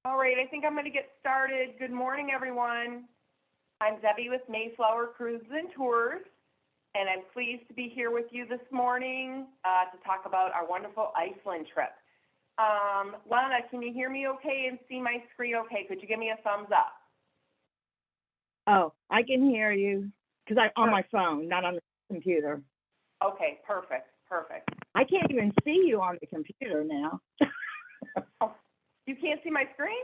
All right, I think I'm going to get started. Good morning, everyone. I'm Debbie with Mayflower Cruises and Tours, and I'm pleased to be here with you this morning to talk about our wonderful Iceland trip. Lana, can you hear me okay and see my screen okay? Could you give me a thumbs up? Oh, I can hear you because I'm on my phone, not on the computer. Okay, perfect. I can't even see you on the computer now. Oh, you can't see my screen?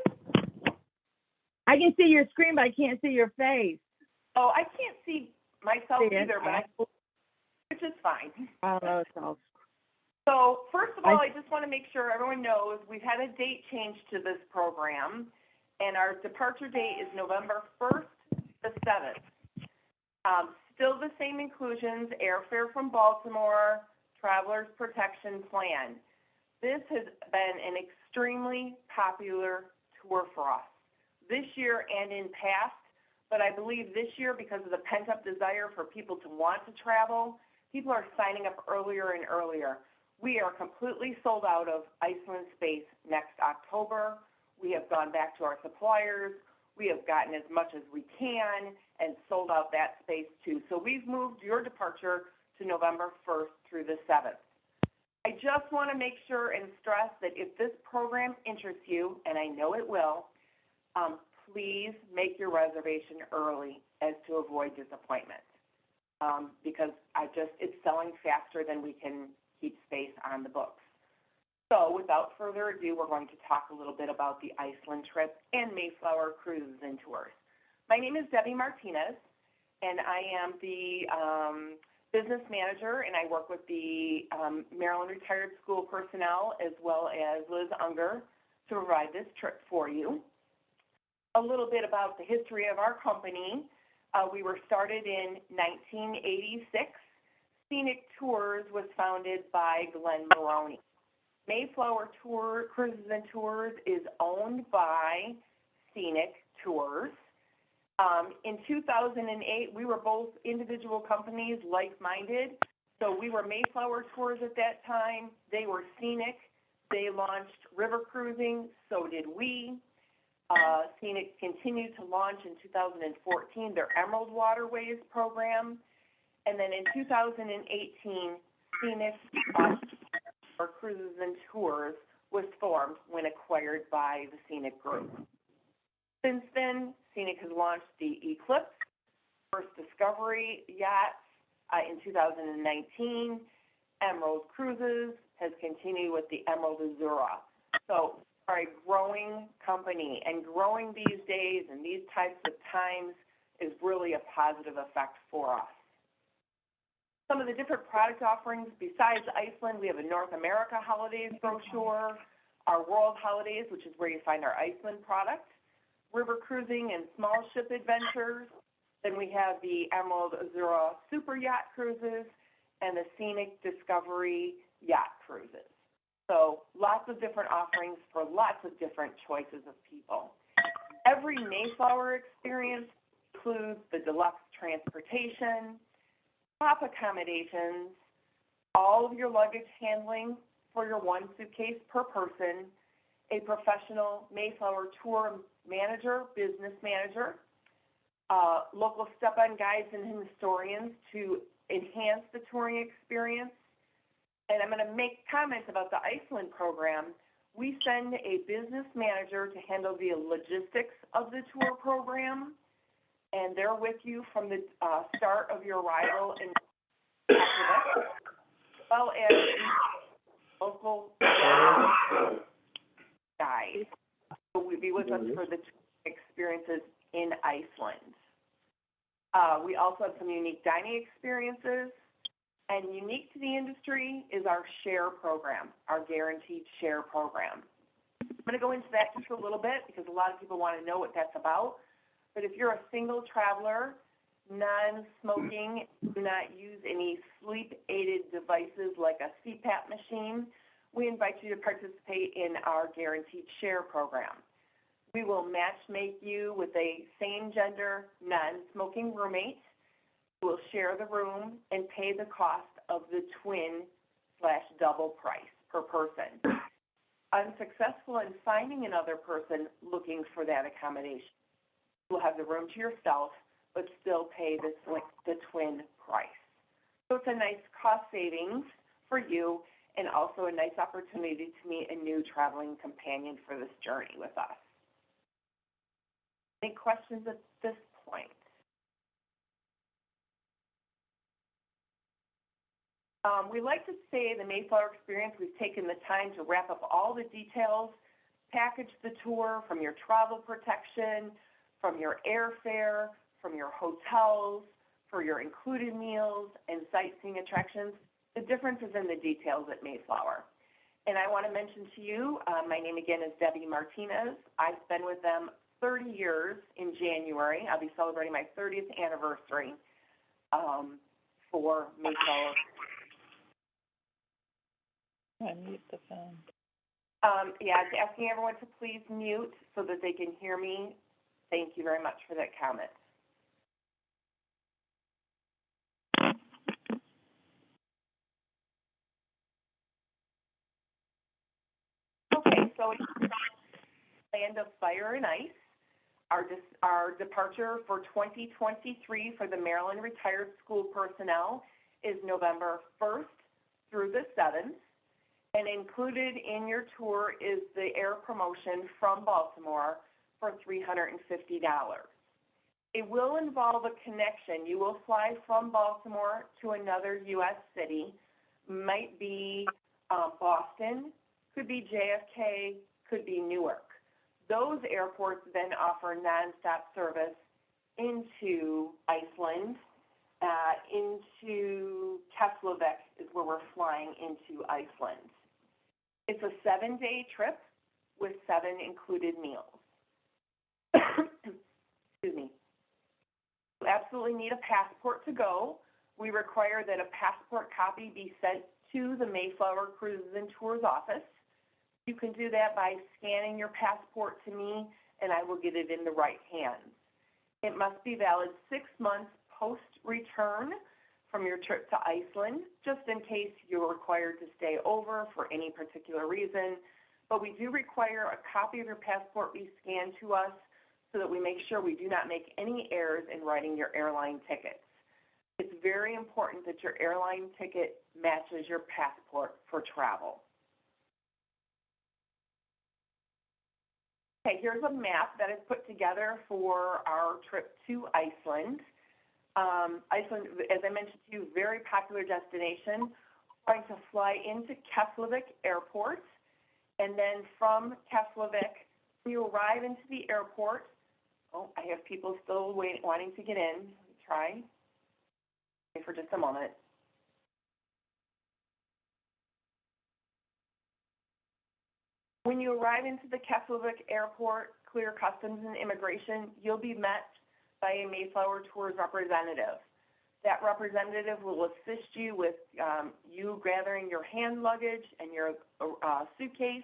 I can see your screen, but I can't see your face. Oh, I can't see myself either, which is fine. Oh, So first of all, I just want to make sure everyone knows we've had a date change to this program, and our departure date is November 1st to 7th. Still the same inclusions, airfare from Baltimore, Traveler's Protection Plan. This has been an extremely popular tour for us this year and in past, but I believe this year, because of the pent-up desire for people to want to travel, people are signing up earlier and earlier. We are completely sold out of Iceland space next October. We have gone back to our suppliers. We have gotten as much as we can and sold out that space too. So we've moved your departure to November 1st through the 7th. I just want to make sure and stress that if this program interests you, and I know it will, please make your reservation early as to avoid disappointment, because it's selling faster than we can keep space on the books. So without further ado, we're going to talk a little bit about the Iceland trip and Mayflower Cruises and Tours. My name is Debbie Martinez, and I am the business manager, and I work with the Maryland Retired School personnel as well as Liz Unger to provide this trip for you. A little bit about the history of our company. We were started in 1986. Scenic Tours was founded by Glenn Maroney. Mayflower Cruises and Tours is owned by Scenic Tours. In 2008, we were both individual companies, like-minded. So we were Mayflower Tours at that time. They were Scenic. They launched river cruising. So did we. Scenic continued to launch in 2014 their Emerald Waterways program. And then in 2018, Scenic Cruises and Tours was formed when acquired by the Scenic Group. Since then, Scenic has launched the Eclipse, First Discovery yachts in 2019. Emerald Cruises has continued with the Emerald Azura. So we're a growing company, and growing these days and these types of times is really a positive effect for us. Some of the different product offerings besides Iceland, we have a North America Holidays brochure, our World Holidays, which is where you find our Iceland product, river cruising and small ship adventures. Then we have the Emerald Azura Super Yacht Cruises and the Scenic Discovery Yacht Cruises. So lots of different offerings for lots of different choices of people. Every Mayflower experience includes the deluxe transportation, top accommodations, all of your luggage handling for your one suitcase per person, a professional Mayflower tour manager, business manager, local step-on guides and historians to enhance the touring experience. And I'm going to make comments about the Iceland program. We send a business manager to handle the logistics of the tour program, and they're with you from the start of your arrival and as well as local guides who will be with us for the experiences in Iceland. We also have some unique dining experiences, and unique to the industry is our share program, our guaranteed share program. I'm going to go into that just a little bit because a lot of people want to know what that's about. But if you're a single traveler, non-smoking, do not use any sleep-aided devices like a CPAP machine, we invite you to participate in our Guaranteed Share program. We will match make you with a same-gender, non-smoking roommate who will share the room and pay the cost of the twin/double price per person. unsuccessful in finding another person looking for that accommodation, you will have the room to yourself, but still pay the twin price. So it's a nice cost savings for you and also a nice opportunity to meet a new traveling companion for this journey with us. Any questions at this point? We like to say the Mayflower experience, we've taken the time to wrap up all the details, package the tour from your travel protection, from your airfare, from your hotels, for your included meals and sightseeing attractions. The difference is in the details at Mayflower. And I want to mention to you, my name again is Debbie Martinez. I've been with them 30 years in January. I'll be celebrating my 30th anniversary for Mayflower. Unmute the phone. Yeah, it's asking everyone to please mute so that they can hear me. Thank you very much for that comment. Okay, so it's Land of Fire and Ice. Our departure for 2023 for the Maryland Retired School Personnel is November 1st through the 7th. And included in your tour is the air promotion from Baltimore for $350. It will involve a connection. You will fly from Baltimore to another U.S. city, might be Boston, could be JFK, could be Newark. Those airports then offer nonstop service into Iceland, into Keflavik is where we're flying into Iceland. It's a 7-day trip with 7 included meals. Excuse me. You absolutely need a passport to go. We require that a passport copy be sent to the Mayflower Cruises and Tours office. You can do that by scanning your passport to me, and I will get it in the right hands. It must be valid 6 months post-return from your trip to Iceland, just in case you're required to stay over for any particular reason. But we do require a copy of your passport be scanned to us so that we make sure we do not make any errors in writing your airline tickets. It's very important that your airline ticket matches your passport for travel. Okay, here's a map that is put together for our trip to Iceland. Iceland, as I mentioned to you, very popular destination. We're going to fly into Keflavik Airport, and then from Keflavik, when you arrive into the airport, I have people still wanting to get in. Let me try. Wait for just a moment. When you arrive into the Keflavik Airport, clear customs and immigration, you'll be met by a Mayflower Tours representative. That representative will assist you with you gathering your hand luggage and your suitcase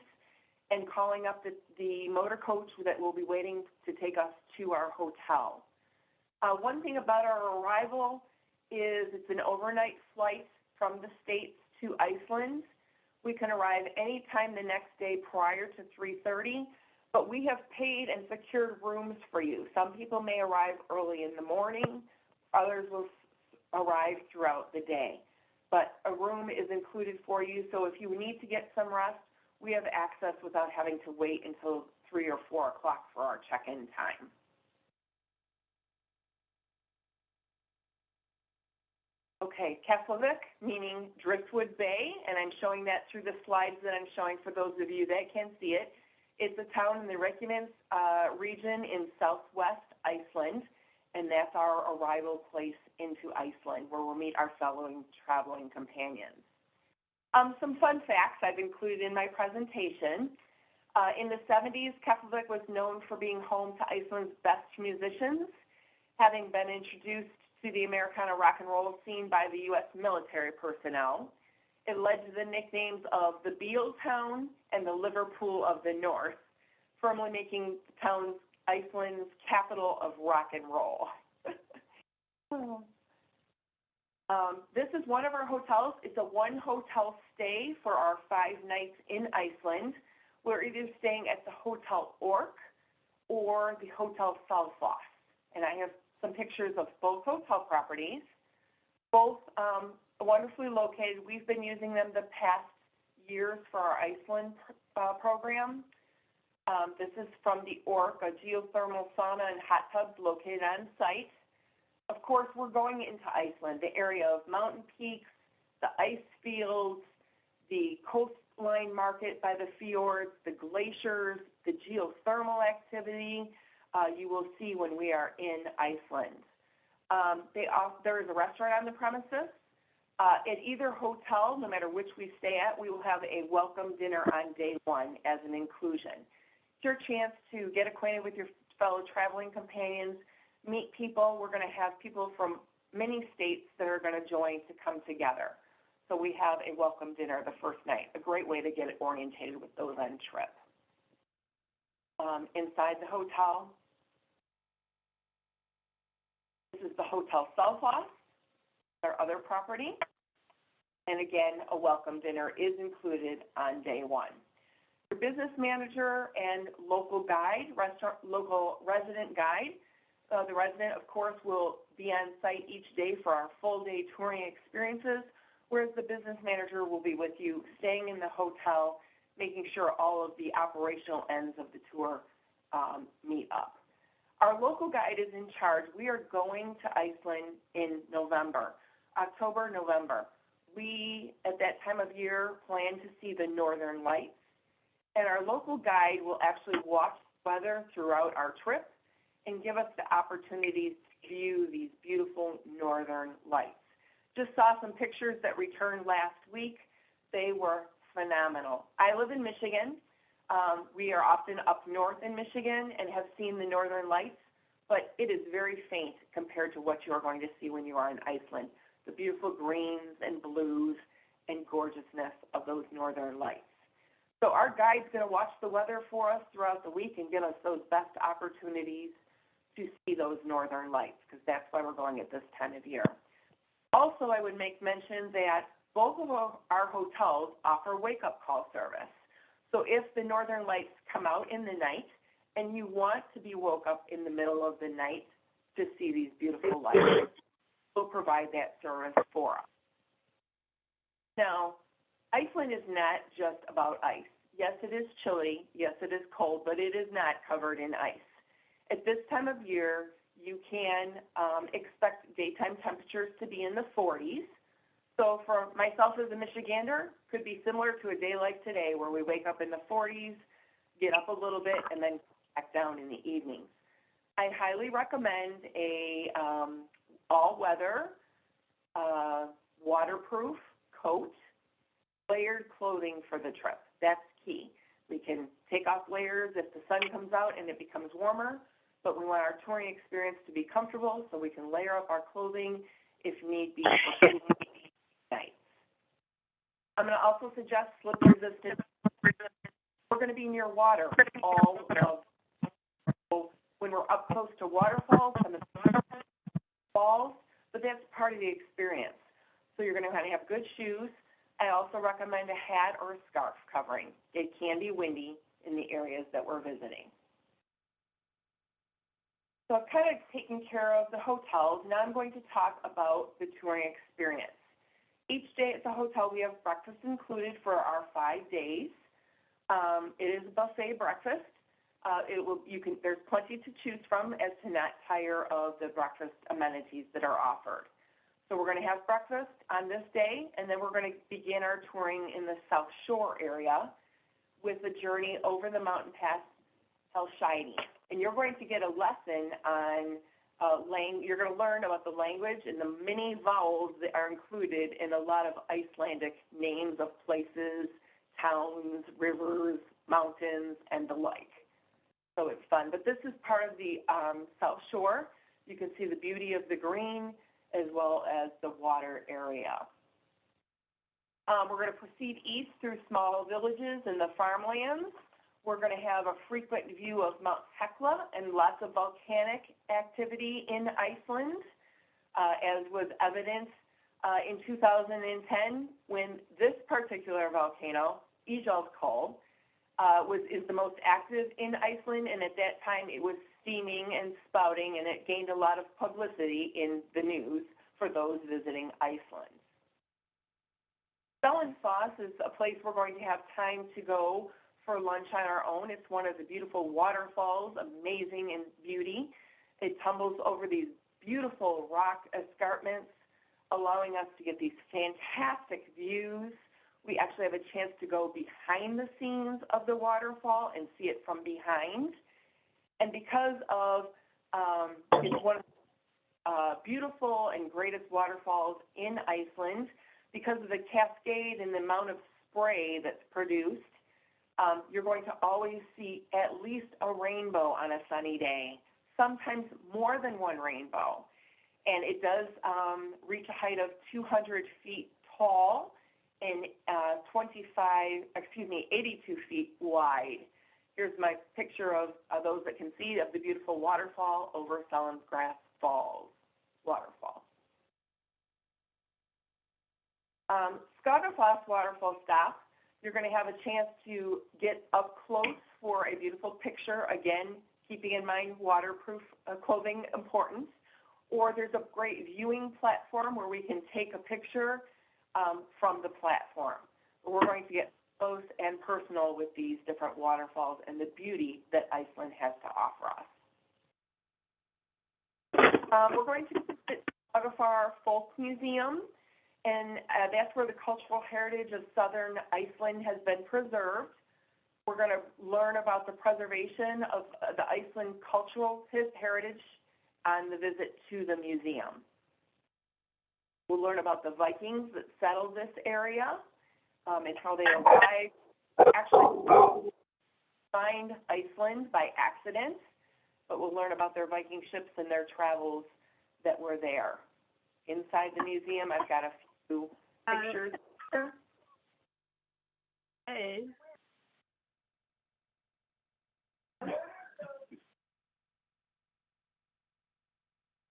and calling up the motor coach that will be waiting to take us to our hotel. One thing about our arrival is it's an overnight flight from the States to Iceland. We can arrive anytime the next day prior to 3:30, but we have paid and secured rooms for you. Some people may arrive early in the morning, others will arrive throughout the day. But a room is included for you, so if you need to get some rest, we have access without having to wait until 3 or 4 o'clock for our check-in time. Okay, Keflavik, meaning Driftwood Bay, and I'm showing that through the slides that I'm showing for those of you that can see it. It's a town in the Reykjanes region in southwest Iceland, and that's our arrival place into Iceland, where we'll meet our fellow traveling companions. Some fun facts I've included in my presentation. In the 70s, Keflavik was known for being home to Iceland's best musicians, having been introduced to the Americana rock and roll scene by the U.S. military personnel. It led to the nicknames of the Beale Town and the Liverpool of the North, firmly making the town Iceland's capital of rock and roll. This is one of our hotels. It's a one hotel stay for our 5 nights in Iceland. we're either staying at the Hotel Ork or the Hotel Salfloss. And I have some pictures of both hotel properties, both wonderfully located. We've been using them the past years for our Iceland program. This is from the Ork, a geothermal sauna and hot tubs located on site. Of course, we're going into Iceland, the area of mountain peaks, the ice fields, the coastline market by the fjords, the glaciers, the geothermal activity you will see when we are in Iceland. There is a restaurant on the premises. At either hotel, no matter which we stay at, we will have a welcome dinner on day one as an inclusion. It's your chance to get acquainted with your fellow traveling companions, meet people. We're going to have people from many states that are going to join to come together. So we have a welcome dinner the first night, a great way to get orientated with those on trip. Inside the hotel, this is the Hotel Salfloss, our other property. And again, a welcome dinner is included on day one. Your business manager and local guide, local resident guide, the resident, of course, will be on site each day for our full-day touring experiences, whereas the business manager will be with you, staying in the hotel, making sure all of the operational ends of the tour meet up. Our local guide is in charge. We are going to Iceland in November, October, November. We, at that time of year, plan to see the northern lights, and our local guide will actually watch the weather throughout our trip and give us the opportunities to view these beautiful northern lights. Just saw some pictures that returned last week. They were phenomenal. I live in Michigan. We are often up north in Michigan and have seen the northern lights, but it is very faint compared to what you are going to see when you are in Iceland. The beautiful greens and blues and gorgeousness of those northern lights. So our guide's going to watch the weather for us throughout the week and give us those best opportunities to see those northern lights, because that's why we're going at this time of year. Also, I would make mention that both of our hotels offer wake-up call service. So if the northern lights come out in the night and you want to be woke up in the middle of the night to see these beautiful lights, we'll provide that service for us. Now, Iceland is not just about ice. Yes, it is chilly. Yes, it is cold, but it is not covered in ice. At this time of year, you can expect daytime temperatures to be in the 40s. So for myself as a Michigander, could be similar to a day like today where we wake up in the 40s, get up a little bit, and then back down in the evenings. I highly recommend a all-weather, waterproof coat, layered clothing for the trip. That's key. We can take off layers if the sun comes out and it becomes warmer, but we want our touring experience to be comfortable, so we can layer up our clothing if need be for nights. I'm going to also suggest slip resistant. We're going to be near water all of, when we're up close to waterfalls and the falls, but that's part of the experience. So you're going to have good shoes. I also recommend a hat or a scarf covering. It can be windy in the areas that we're visiting. So I've kind of taken care of the hotels. Now I'm going to talk about the touring experience. Each day at the hotel, we have breakfast included for our 5 days. It is a buffet breakfast. There's plenty to choose from as to not tire of the breakfast amenities that are offered. So we're going to have breakfast on this day, and then we're going to begin our touring in the South Shore area with a journey over the mountain pass Helshiny. And you're going to get a lesson on you're going to learn about the language and the many vowels that are included in a lot of Icelandic names of places, towns, rivers, mountains, and the like. So it's fun. But this is part of the South Shore. You can see the beauty of the green as well as the water area. We're going to proceed east through small villages and the farmlands. We're going to have a frequent view of Mount Hekla and lots of volcanic activity in Iceland, as was evidenced in 2010 when this particular volcano, Ísjökull, is the most active in Iceland, and at that time it was steaming and spouting, and it gained a lot of publicity in the news for those visiting Iceland. Sellenfoss is a place we're going to have time to go for lunch on our own. It's one of the beautiful waterfalls, amazing in beauty. It tumbles over these beautiful rock escarpments, allowing us to get these fantastic views. We actually have a chance to go behind the scenes of the waterfall and see it from behind. And because of it's one of the beautiful and greatest waterfalls in Iceland, because of the cascade and the amount of spray that's produced, you're going to always see at least a rainbow on a sunny day, sometimes more than one rainbow. And it does reach a height of 200 feet tall and 82 feet wide. Here's my picture of those that can see of the beautiful waterfall over Sellengrass Falls waterfall. Skagafloss waterfall stop. You're going to have a chance to get up close for a beautiful picture, again, keeping in mind waterproof clothing importance. Or there's a great viewing platform where we can take a picture from the platform. We're going to get close and personal with these different waterfalls and the beauty that Iceland has to offer us. We're going to visit Skagafar Folk Museum, and that's where the cultural heritage of southern Iceland has been preserved. We're going to learn about the preservation of the Iceland cultural heritage on the visit to the museum. We'll learn about the Vikings that settled this area and how they arrived, actually find Iceland by accident, but we'll learn about their Viking ships and their travels that were there. Inside the museum, I've got a few pictures. Hey.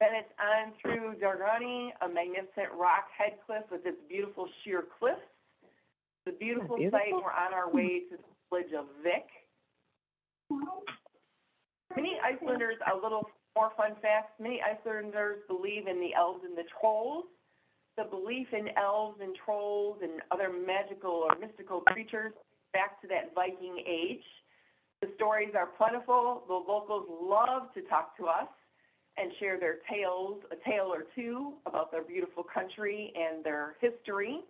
Then it's on through Dargani, a magnificent rock head cliff with its beautiful sheer cliffs. The beautiful site. We're on our way to the village of Vik. Many Icelanders, a little more fun facts, many Icelanders believe in the elves and the trolls. The belief in elves and trolls and other magical or mystical creatures back to that Viking age. The stories are plentiful. The locals love to talk to us and share their tales, a tale or two about their beautiful country and their history.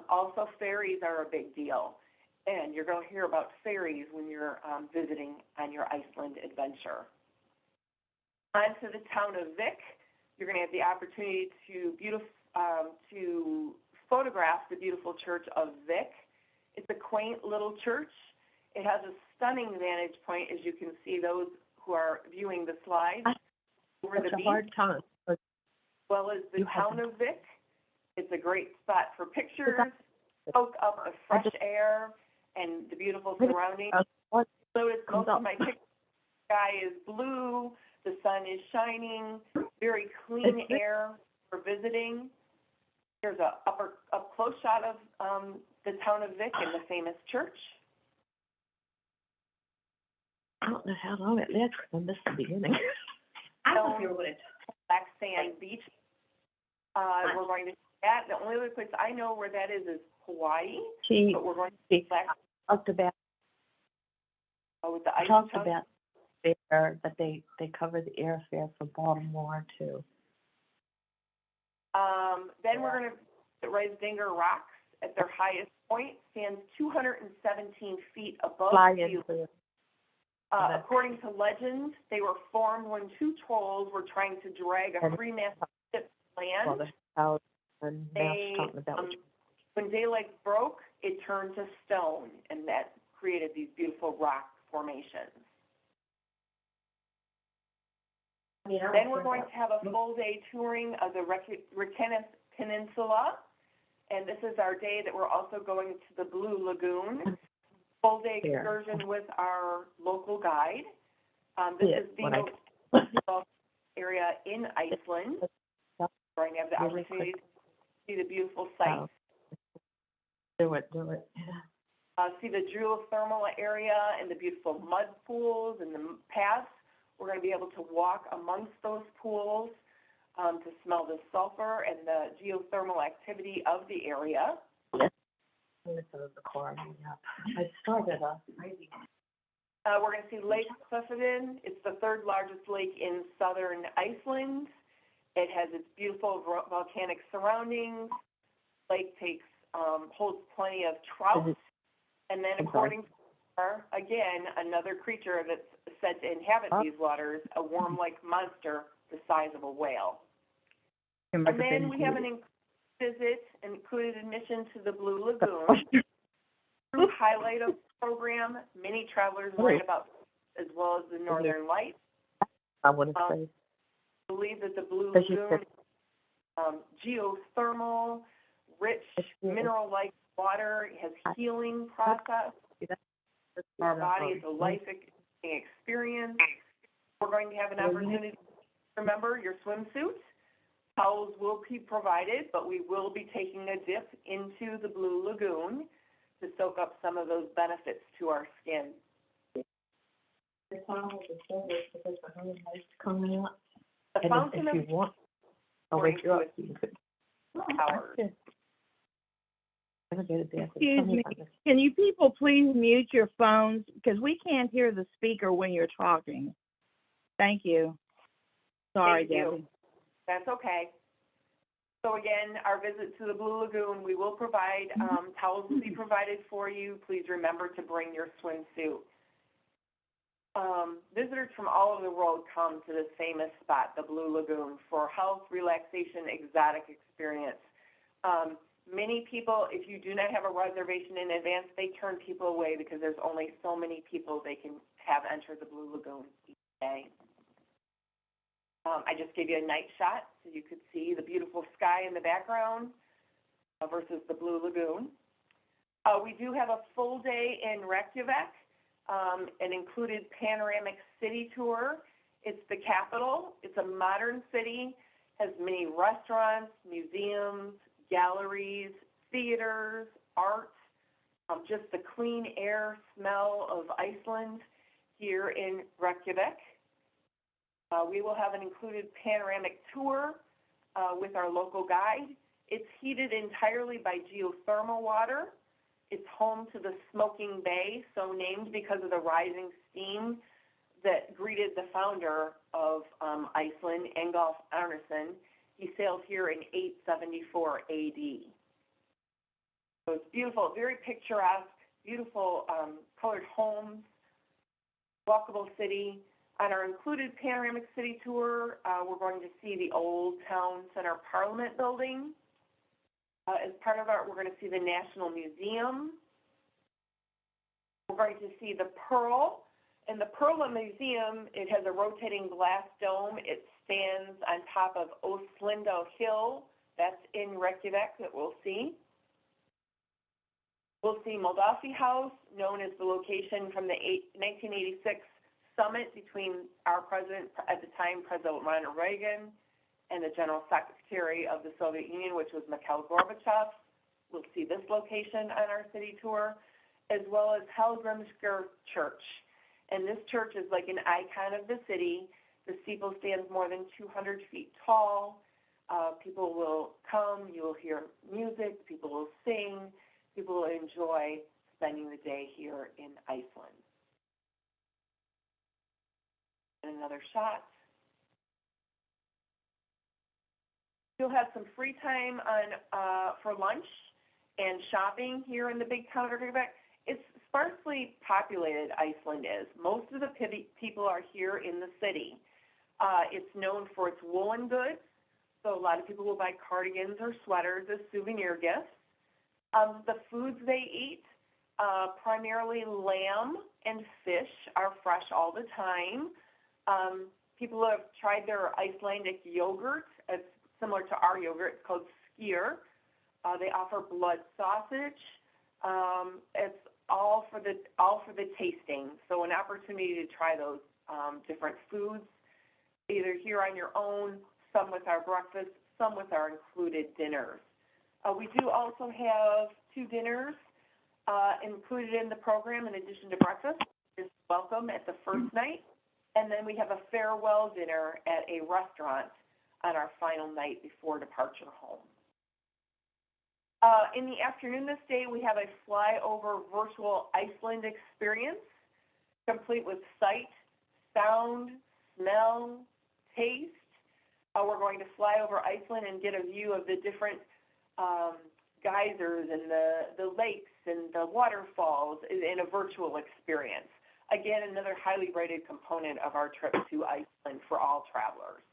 Also, fairies are a big deal, and you're going to hear about fairies when you're visiting on your Iceland adventure. On to the town of Vik. You're going to have the opportunity to photograph the beautiful church of Vik. It's a quaint little church. It has a stunning vantage point, as you can see those who are viewing the slides. Over the beach, hard time. As well as the town of Vik. It's a great spot for pictures, soak up the fresh air and the beautiful surroundings. Notice most of my pictures, the sky is blue, the sun is shining, very clean air for visiting. Here's a up close shot of the town of Vik and the famous church. I don't know how long it is because I missed the beginning. I don't know what it's Black Sand Beach. We're going to that. The only other place I know where that is Hawaii. But we're going to talked about with the ice talked about there that they cover the airfare for Baltimore too. Then we're going to Reisdinger Rocks at their highest point, stands 217 feet above sea level. According to legend, they were formed when two trolls were trying to drag a three-masted ship to land. When daylight broke, it turned to stone, and that created these beautiful rock formations. Then we're going to have a full-day touring of the Reykjanes Peninsula, and this is our day that we're also going to the Blue Lagoon. Full-day excursion with our local guide. This is the most area in Iceland. We're going to have the opportunity to see the beautiful sights. Do it. see the geothermal area and the beautiful mud pools and the paths. We're going to be able to walk amongst those pools to smell the sulfur and the geothermal activity of the area. Yes. This is the core. I started a. We're going to see Lake Clifton. It's the third largest lake in southern Iceland. It has its beautiful volcanic surroundings. Lake holds plenty of trout. And then according to her, again, another creature that's said to inhabit these waters, a worm-like monster the size of a whale. And then we have an included admission to the Blue Lagoon. True highlight of the program, many travelers write about as well as the Northern Lights. I would say. I believe that the Blue Lagoon, geothermal, rich mineral-like water, has healing process. Our body is a life-giving experience. We're going to have an opportunity to remember your swimsuit. Towels will be provided, but we will be taking a dip into the Blue Lagoon to soak up some of those benefits to our skin. The fountain If you want, I'll wake you up. You could. Hours. Excuse me, can you people please mute your phones, because we can't hear the speaker when you're talking. Thank you. Sorry, Thank you. Debbie. That's okay. So again, our visit to the Blue Lagoon, we will provide, towels will be provided for you. Please remember to bring your swimsuit. Visitors from all over the world come to this famous spot, the Blue Lagoon, for health, relaxation, exotic experience. Many people, if you do not have a reservation in advance, they turn people away because there's only so many people they can have enter the Blue Lagoon each day. I just gave you a night shot so you could see the beautiful sky in the background versus the Blue Lagoon. We do have a full day in Reykjavik, an included panoramic city tour. It's the capital. It's a modern city, has many restaurants, museums, galleries, theaters, art, just the clean air smell of Iceland here in Reykjavik. We will have an included panoramic tour with our local guide. It's heated entirely by geothermal water. It's home to the Smoking Bay, so named because of the rising steam that greeted the founder of Iceland, Ingolf Arnason. He sailed here in 874 AD. So it's beautiful, very picturesque, beautiful colored homes, walkable city. On our included panoramic city tour, we're going to see the Old Town Center Parliament building. As part of it, we're going to see the National Museum. We're going to see the Pearl. In the Pearl Museum, it has a rotating glass dome. It stands on top of Oslindo Hill. That's in Reykjavik that we'll see. We'll see Moldafi House, known as the location from the 1986 summit between our president, at the time, President Ronald Reagan, and the General Secretary of the Soviet Union, which was Mikhail Gorbachev. We'll see this location on our city tour, as well as Hallgrímskirkja Church. And this church is like an icon of the city. The steeple stands more than 200 feet tall. People will come, you will hear music, people will sing, people will enjoy spending the day here in Iceland. And another shot. You'll have some free time on for lunch and shopping here in the big town of Reykjavik. It's sparsely populated, Iceland is. Most of the people are here in the city. It's known for its woolen goods, so a lot of people will buy cardigans or sweaters as souvenir gifts. The foods they eat, primarily lamb and fish, are fresh all the time. People have tried their Icelandic yogurt. It's similar to our yogurt. It's called skyr. They offer blood sausage. It's all for the tasting. So an opportunity to try those different foods, either here on your own, some with our breakfast, some with our included dinners. We do also have two dinners included in the program in addition to breakfast is welcome at the first night, and then we have a farewell dinner at a restaurant on our final night before departure home. In the afternoon this day, we have a flyover virtual Iceland experience, complete with sight, sound, smell, taste. We're going to fly over Iceland and get a view of the different geysers and the lakes and the waterfalls in a virtual experience. Again, another highly rated component of our trip to Iceland for all travelers.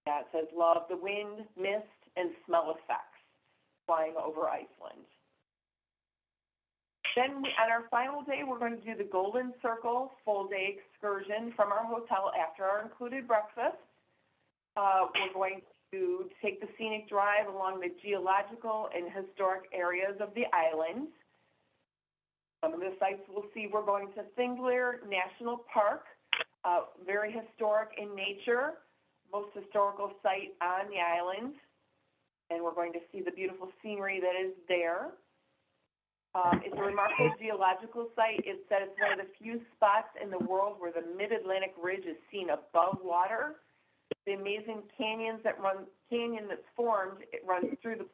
It says love the wind, mist, and smell effects flying over Iceland. Then on our final day, we're going to do the Golden Circle full-day excursion from our hotel after our included breakfast. We're going to take the scenic drive along the geological and historic areas of the island. Some of the sites we'll see, we're going to Thingvellir National Park, very historic in nature, most historical site on the island, and we're going to see the beautiful scenery that is there. It's a remarkable geological site. It said it's one of the few spots in the world where the mid-Atlantic ridge is seen above water. The amazing canyon that's formed, it runs through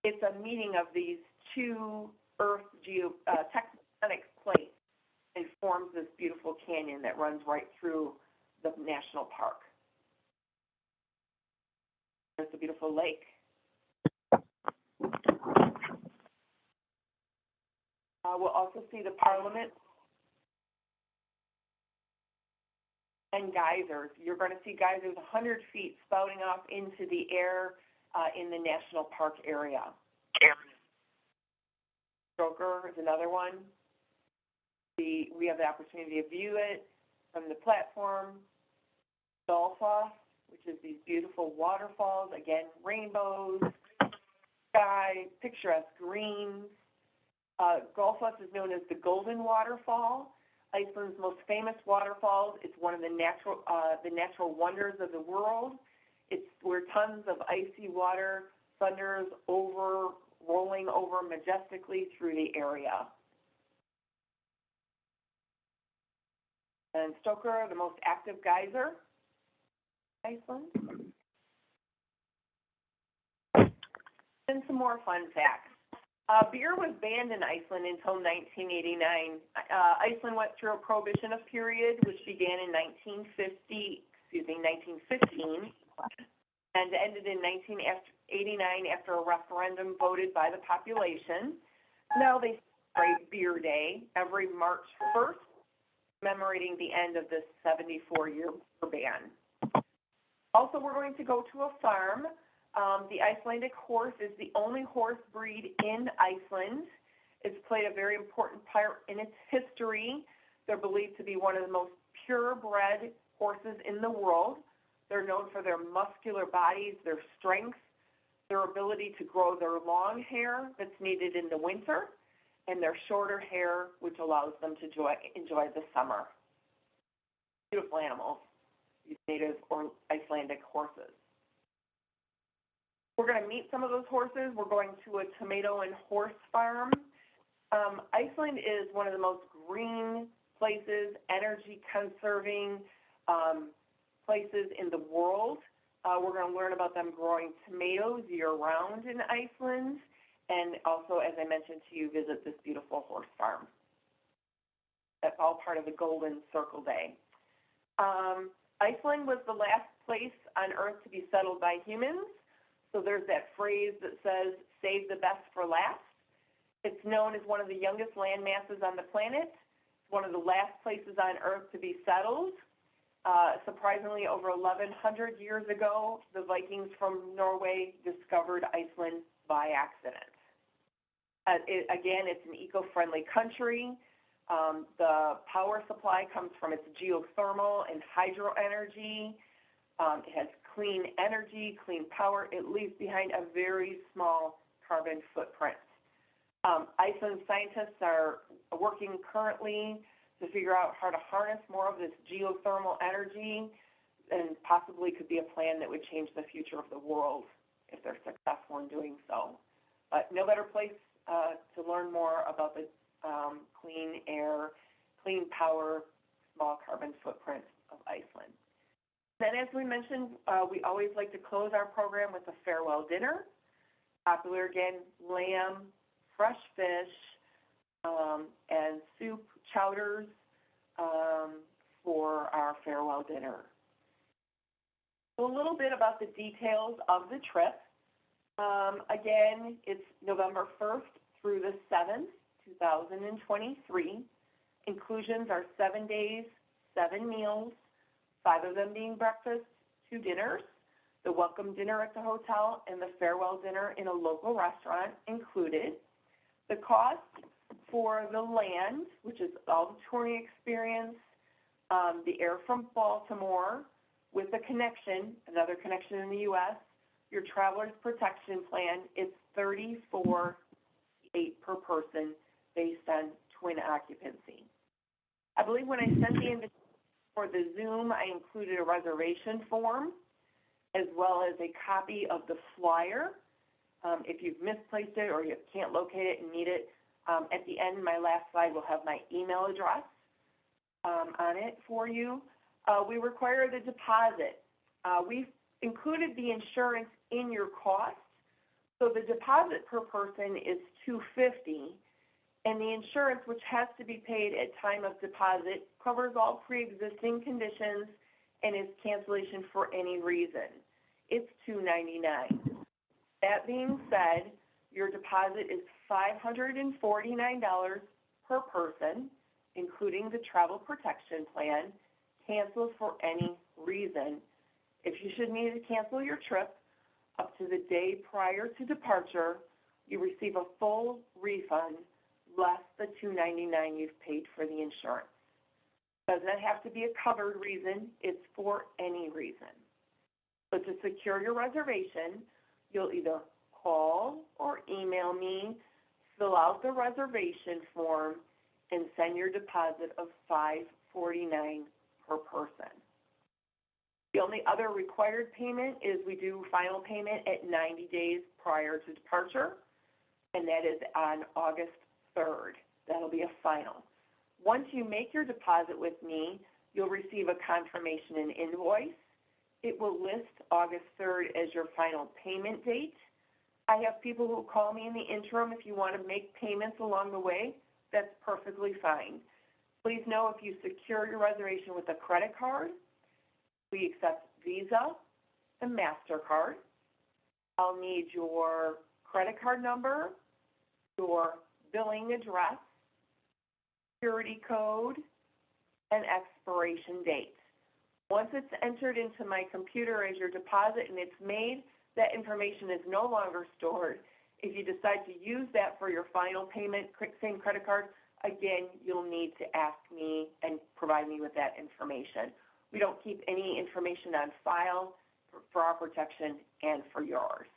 it's a meeting of these two Earth tectonic plates and forms this beautiful canyon that runs right through the national park. There's a beautiful lake. We'll also see the Parliament and geysers. You're going to see geysers 100 feet spouting off into the air in the national park area. Stoker is another one. We have the opportunity to view it from the platform. Dolpha, which is these beautiful waterfalls, again, rainbows, sky, picturesque greens. Gullfoss is known as the Golden Waterfall, Iceland's most famous waterfalls. It's one of the natural wonders of the world. It's where tons of icy water thunders rolling over majestically through the area. And Stoker, the most active geyser, Iceland. And some more fun facts. Beer was banned in Iceland until 1989. Iceland went through a prohibition period, which began in 1915, and ended in 1989 after a referendum voted by the population. Now they celebrate Beer Day every March 1st, commemorating the end of this 74-year ban. Also, we're going to go to a farm. The Icelandic horse is the only horse breed in Iceland. It's played a very important part in its history. They're believed to be one of the most purebred horses in the world. They're known for their muscular bodies, their strength, their ability to grow their long hair that's needed in the winter, and their shorter hair, which allows them to enjoy the summer. Beautiful animals, these native or Icelandic horses. We're going to meet some of those horses. We're going to a tomato and horse farm. Iceland is one of the most green places, energy conserving places in the world. We're going to learn about them growing tomatoes year-round in Iceland, and also, as I mentioned to you, visit this beautiful horse farm. That's all part of the Golden Circle Day. Iceland was the last place on Earth to be settled by humans. So there's that phrase that says, save the best for last. It's known as one of the youngest land masses on the planet. It's one of the last places on Earth to be settled. Surprisingly, over 1,100 years ago, the Vikings from Norway discovered Iceland by accident. Again, it's an eco-friendly country. The power supply comes from its geothermal and hydro energy. It has clean energy, clean power. It leaves behind a very small carbon footprint. Iceland scientists are working currently to figure out how to harness more of this geothermal energy, and possibly could be a plan that would change the future of the world if they're successful in doing so. no better place to learn more about the clean air, clean power, small carbon footprint of Iceland. Then, as we mentioned, we always like to close our program with a farewell dinner. Popular again, lamb, fresh fish, and soup, chowders for our farewell dinner. So a little bit about the details of the trip. Again, it's November 1st through the 7th, 2023. Inclusions are 7 days, 7 meals, 5 of them being breakfast, 2 dinners, the welcome dinner at the hotel, and the farewell dinner in a local restaurant included. The cost for the land, which is all the touring experience, the air from Baltimore, with a connection, another connection in the U.S., your traveler's protection plan, it's $34.08 per person based on twin occupancy. I believe when I sent the invitation for the Zoom, I included a reservation form as well as a copy of the flyer. If you've misplaced it or you can't locate it and need it, at the end, my last slide will have my email address on it for you. We require the deposit. We've included the insurance in your cost. So the deposit per person is $250, and the insurance, which has to be paid at time of deposit, covers all pre-existing conditions and is cancellation for any reason. It's $299. That being said, your deposit is $549 per person, including the travel protection plan, cancels for any reason. If you should need to cancel your trip up to the day prior to departure, you receive a full refund less the $299 you've paid for the insurance. Does not have to be a covered reason, it's for any reason. So to secure your reservation, you'll either call or email me, fill out the reservation form, and send your deposit of $549 per person. The only other required payment is we do final payment at 90 days prior to departure, and that is on August 3rd. That'll be a final. Once you make your deposit with me, you'll receive a confirmation and invoice. It will list August 3rd as your final payment date. I have people who call me in the interim if you want to make payments along the way. That's perfectly fine. Please know if you secure your reservation with a credit card, we accept Visa and MasterCard. I'll need your credit card number, your billing address, security code, and expiration date. Once it's entered into my computer as your deposit and it's made, that information is no longer stored. If you decide to use that for your final payment, same credit card, again, you'll need to ask me and provide me with that information. We don't keep any information on file for our protection and for yours.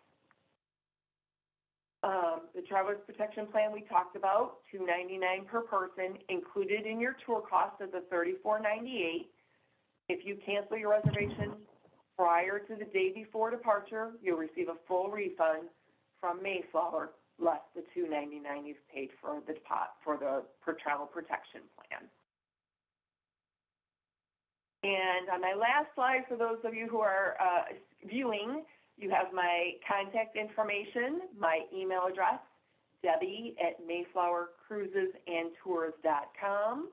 The Traveler's Protection Plan we talked about, $299 per person, included in your tour cost is a $34.98. If you cancel your reservation prior to the day before departure, you'll receive a full refund from Mayflower, less the $299 you've paid for the travel protection plan. And on my last slide, for those of you who are viewing, you have my contact information, my email address, Debbie@MayflowerCruisesandTours.com.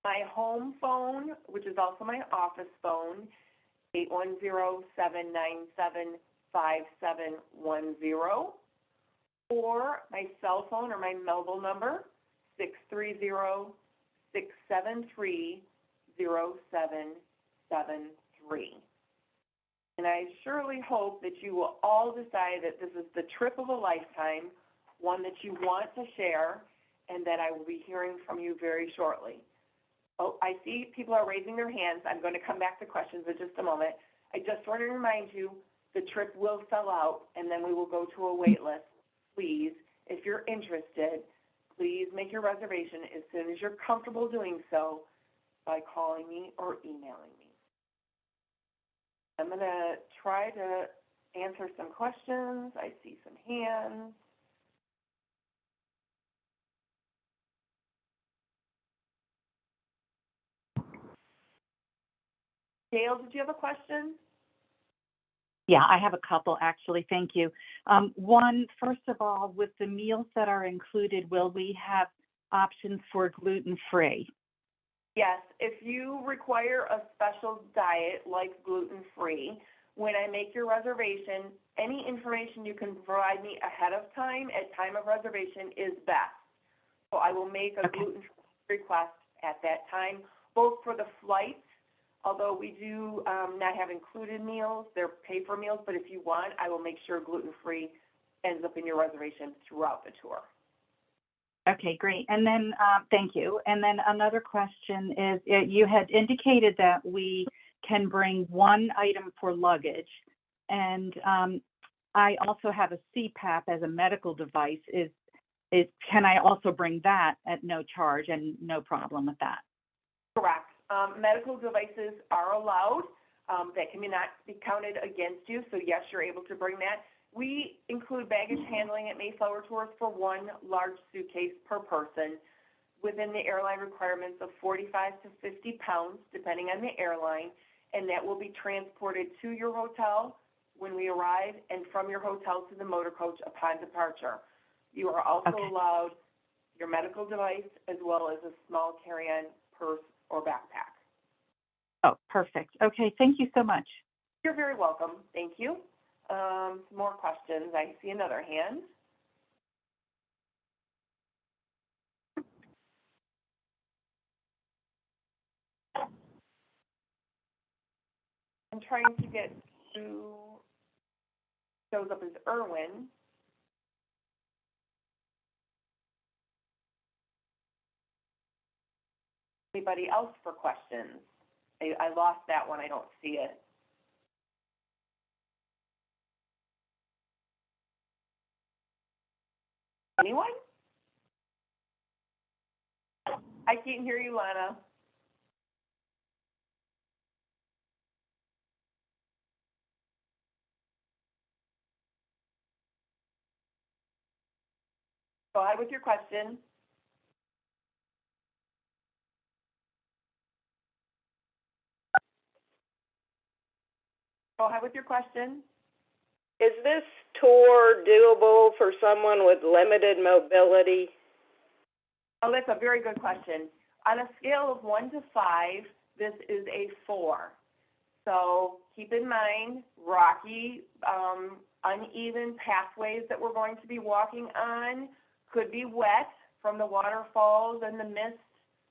My home phone, which is also my office phone, 810-797-5710, or my cell phone or my mobile number, 630-673-0773. And I surely hope that you will all decide that this is the trip of a lifetime, one that you want to share, and that I will be hearing from you very shortly. Oh, I see people are raising their hands. I'm going to come back to questions in just a moment. I just want to remind you, the trip will sell out, and then we will go to a wait list. Please, if you're interested, please make your reservation as soon as you're comfortable doing so by calling me or emailing me. I'm going to try to answer some questions. I see some hands. Gail, did you have a question? Yeah, I have a couple actually. Thank you. One, first of all, with the meals that are included, will we have options for gluten-free? Yes, if you require a special diet like gluten-free, when I make your reservation, any information you can provide me ahead of time at time of reservation is best. So I will make a gluten-free request at that time, both for the flights, although we do not have included meals, they're pay-for meals, but if you want, I will make sure gluten-free ends up in your reservation throughout the tour. Okay, great. And then, thank you. And then another question is, you had indicated that we can bring one item for luggage, and I also have a CPAP as a medical device. Can I also bring that at no charge and no problem with that? Correct. Medical devices are allowed. That can not be counted against you, so yes, you're able to bring that. We include baggage handling at Mayflower Tours for one large suitcase per person within the airline requirements of 45 to 50 pounds, depending on the airline, and that will be transported to your hotel when we arrive and from your hotel to the motor coach upon departure. You are also allowed your medical device as well as a small carry-on purse or backpack. Oh, perfect. Okay, thank you so much. You're very welcome. Thank you. Some more questions. I see another hand. I'm trying to get to, shows up as Irwin. Anybody else for questions? I lost that one. I don't see it. Anyone? I can't hear you, Lana. Go ahead with your question. Go ahead with your question. Is this tour doable for someone with limited mobility? Oh, that's a very good question. On a scale of 1 to 5, this is a 4. So keep in mind, rocky, uneven pathways that we're going to be walking on, could be wet from the waterfalls and the mists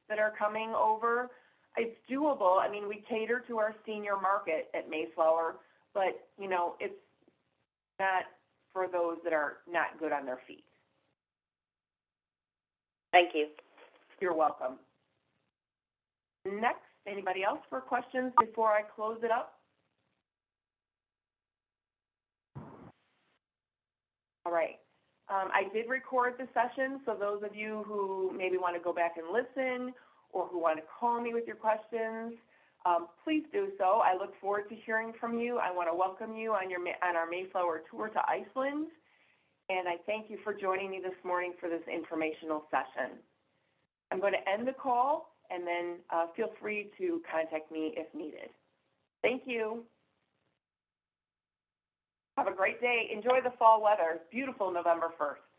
that are coming over. It's doable. I mean, we cater to our senior market at Mayflower, but, you know, it's not for those that are not good on their feet. Thank you. You're welcome. Next, anybody else for questions before I close it up? All right. I did record the session, so those of you who maybe want to go back and listen or who want to call me with your questions, please do so. I look forward to hearing from you. I want to welcome you on our Mayflower tour to Iceland, and I thank you for joining me this morning for this informational session. I'm going to end the call, and then feel free to contact me if needed. Thank you. Have a great day. Enjoy the fall weather. It's beautiful November 1st.